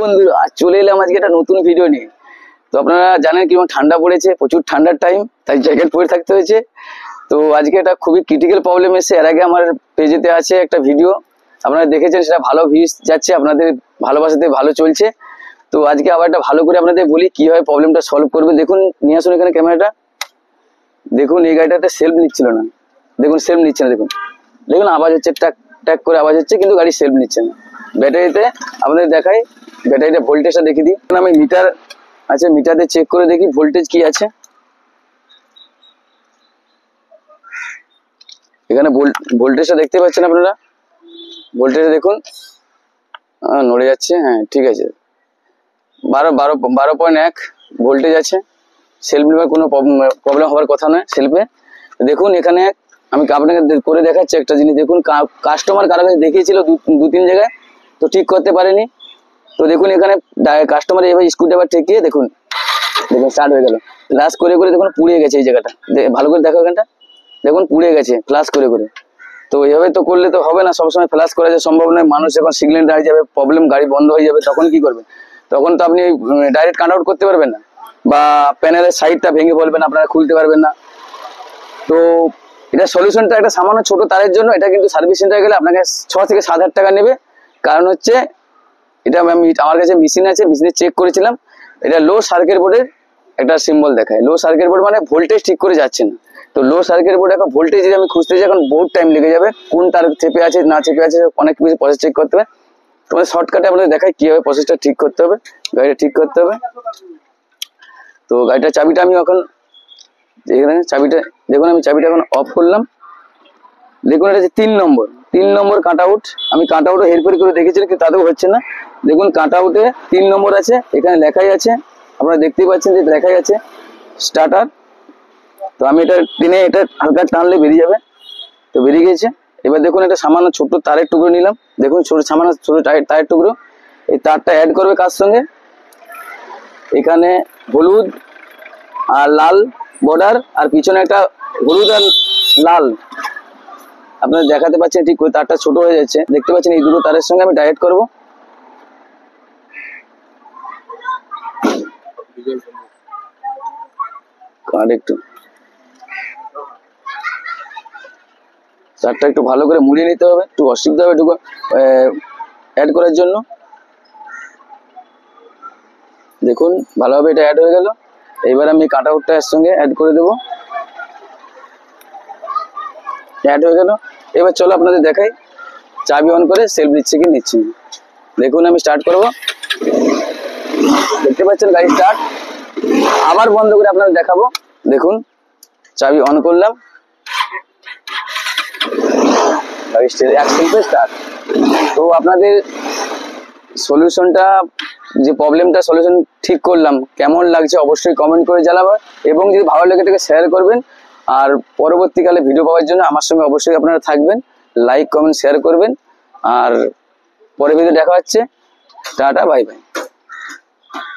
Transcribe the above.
বন্ধুরা, আজ চলে এলাম আজকে একটা নতুন ভিডিও নিয়ে। তো আপনারা জানেন কিরকম ঠান্ডা পড়েছে, প্রচুর ঠান্ডার টাইম, তাই জ্যাকেট পরে থাকতে হয়েছে। তো আজকে একটা খুবই ক্রিটিক্যাল প্রবলেম এসে, এর আগে আমার পেজেতে আছে একটা ভিডিও, আপনারা দেখেছেন, সেটা ভালো ভিউজ যাচ্ছে, আপনাদের ভালোবাসাতে ভালো চলছে। তো আজকে আবার একটা ভালো করে আপনাদের বলি কিভাবে প্রবলেমটা সলভ করবে। দেখুন, নিয়ে আসুন এখানে ক্যামেরাটা। দেখুন এই গাড়িটাতে সেলফ নিচ্ছিল না, দেখুন সেলফ নিচ্ছে না, দেখুন দেখুন আওয়াজ হচ্ছে, ট্যাক ট্যাক করে আওয়াজ হচ্ছে, কিন্তু গাড়ি সেলফ নিচ্ছে না। ব্যাটারিতে আপনাদের দেখাই, ব্যাটারিতে ভোল্টেজটা দেখিয়ে দিই। আমি মিটার আছে, মিটারে চেক করে দেখি ভোল্টেজ কি আছে। এখানে ভোল্টেজটা দেখতে পাচ্ছেন আপনারা, ভোল্টেজ দেখুন নড়ে যাচ্ছে। হ্যাঁ ঠিক আছে, 12.1 ভোল্টেজ আছে। সেলফ নেওয়ার কোনো প্রবলেম হওয়ার কথা নয় সেলফে। দেখুন এখানে আমি আপনাকে করে দেখাচ্ছি একটা জিনিস। দেখুন কাস্টমার কারো কাছে দেখিয়েছিল দু তিন জায়গায়, তো ঠিক করতে পারেনি। তো দেখুন এখানে কাস্টমার এবার স্ক্রুড্রাইভার ঠেকিয়ে দেখুন, দেখুন স্টার্ট হয়ে গেল। ফ্লাশ করে করে দেখুন পুড়িয়ে গেছে এই জায়গাটা, ভালো করে দেখো এখানটা, দেখুন পুড়ে গেছে ফ্লাশ করে করে। তো এইভাবে তো করলে তো হবে না, সবসময় ফ্লাশ করা যায় সম্ভব নয়। মানুষ যখন সিগন্যাল দাঁড়িয়ে যাবে, প্রবলেম, গাড়ি বন্ধ হয়ে যাবে, তখন কি করবে? তখন তো আপনি ডাইরেক্ট কাট আউট করতে পারবেন না, বা প্যানেলের সাইডটা ভেঙে বলবেন, আপনারা খুলতে পারবেন না। তো এটা সলিউশনটা একটা সামান্য ছোট তারের জন্য। এটা কিন্তু সার্ভিস সেন্টারে গেলে আপনাকে 6 থেকে 7 হাজার টাকা নেবে। কারণ হচ্ছে এটা আমার কাছে মেশিন আছে, মেশিনে চেক করেছিলাম, এটা লো সার্কিট বোর্ডের একটা সিম্বল দেখায়। লো সার্কিট বোর্ড মানে ভোল্টেজ ঠিক করে যাচ্ছে না। তো লো সার্কিট বোর্ড এখন ভোল্টেজ যদি আমি খুঁজতে যাই, এখন বহুত টাইম লেগে যাবে, কোন তার চেপে আছে না চেপে আছে, অনেক কিছু প্রসেস চেক করতে হবে। তোমাদের শর্টকাটে আপনাদের দেখায় কিভাবে প্রসেসটা ঠিক করতে হবে, গাড়িটা ঠিক করতে হবে। তো গাড়িটার চাবিটা আমি এখন এখানে চাবিটা দেখুন, আমি চাবিটা এখন অফ করলাম। দেখুন এটা হচ্ছে 3 নম্বর কাট আউট। আমি কাট আউটে হেরফের করে দেখেছিলাম, কিন্তু তাতেও হচ্ছে না। দেখুন কাট আউটে 3 নম্বর আছে, এখানে লেখাই আছে, আপনারা দেখতেই পাচ্ছেন যে লেখাই আছে স্টার্টার। তো আমি এটা টেনে, এটা হালকা টানলে বেরিয়ে যাবে। তো বেরিয়ে গেছে। এবার দেখুন একটা সামান্য ছোট্ট তারের টুকরো নিলাম, দেখুন সামান্য ছোট তারের টুকরো। এই তারটা অ্যাড করবে কার সঙ্গে, এখানে হলুদ আর লাল বর্ডার, আর পিছনে একটা হলুদ আর লাল, আপনারা দেখাতে পাচ্ছেন ঠিক করে, তারটা ছোট হয়ে যাচ্ছে, দেখতে পাচ্ছেন। এই দুটো তারের সঙ্গে আমি ডাইরেক্ট করবো। একটু তারটা একটু ভালো করে মুড়িয়ে নিতে হবে, একটু অসুবিধা হবে একটু অ্যাড করার জন্য। দেখুন ভালোভাবে এটা অ্যাড হয়ে গেল। এবার আমি কাট আউটটা এর সঙ্গে অ্যাড করে দেবো, অ্যাড হয়ে গেল। এবার চলো আপনাদের দেখাই চাবি অন করে সেলফ নিচ্ছে কি নিচ্ছে না। দেখুন আমি স্টার্ট করব, দেখতে পাচ্ছেন গাড়ি স্টার্ট। আবার বন্ধ করে আপনাদের দেখাবো। দেখুন চাবি অন করলাম, গাড়ি স্টার্ট। তো আপনাদের সলিউশনটা, যে প্রবলেমটা সলিউশন ঠিক করলাম, কেমন লাগছে অবশ্যই কমেন্ট করে জানাবেন, এবং যদি ভালো লেগে থাকে শেয়ার করবেন। আর পরবর্তীকালে ভিডিও পাওয়ার জন্য আমার সঙ্গে অবশ্যই আপনারা থাকবেন, লাইক কমেন্ট শেয়ার করবেন। আর পরে ভিডিও দেখা হচ্ছে, টাটা বাই বাই।